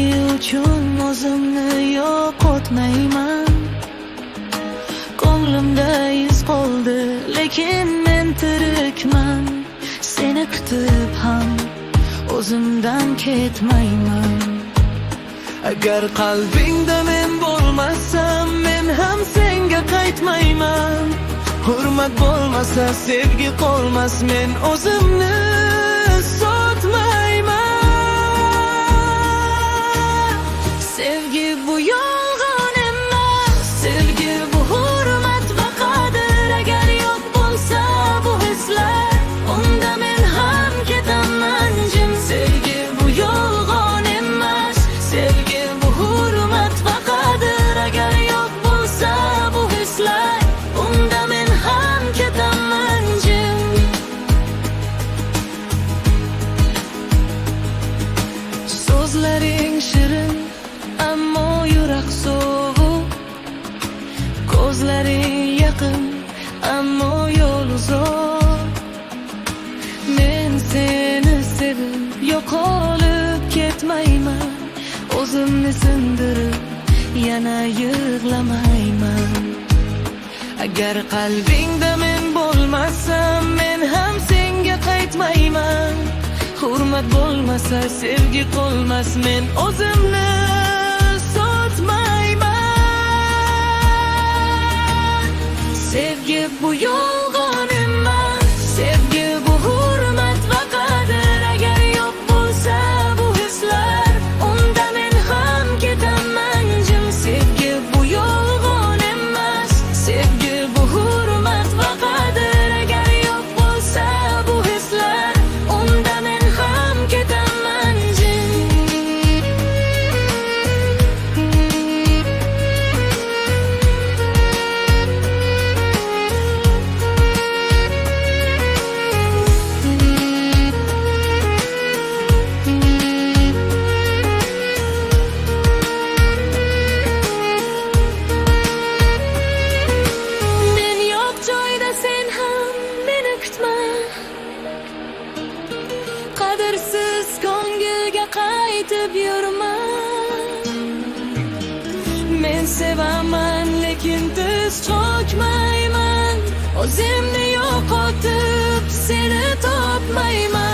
sevgi uchun o'zimni yo'qotmayman. Ko'nglimda iz qoldi, lekin men tirikman. Seni kutib ham o'zimdan ketmayman. Agar qalbingda men bo'lmasam, men ham senga qaytmayman. Hurmat bo'lmasa, sevgi qolmas, men o'zimni sotmayman. Sevgi bu yolg'on emas, sevgi bu hurmat va qadr. Agar yo'q bo'lsa bu hislar, unda men ham ketaman jim. Sevgi bu yolg'on emas, sevgi bu hurmat va qadr. Agar yo'q bo'lsa bu hislar, unda men ham ketaman jim. So'zlaring shirin, ammo yurak sovuq. Ko'zlaring yaqin, ammo yo'l uzoq. Men seni sevib yo'qolib ketmayman. O'zimni sindirib yana yig'lamayman. Agar qalbingda men bo'lmasam, men ham senga qaytmayman. Hurmat bo'lmasa, sevgi qolmas, men o'zimni sotmayman. Sevgi bu yolg'on emas, sevgi bu hurmat va qadr. Agar yo'q bo'lsa bu hislar, unda men ham ketaman jim. Sevgi bu yolg'on emas, sevgi bu hurmat va qadr. Agar yo'q bo'lsa bu hislar, unda men ham ketaman jim. Men yo'q joyda sen ham meni kutma. Qadrsiz ko'ngilga qaytib yurma. Men sevaman, lekin tiz cho'kmayman. O'zimni yo'qotib seni topmayman.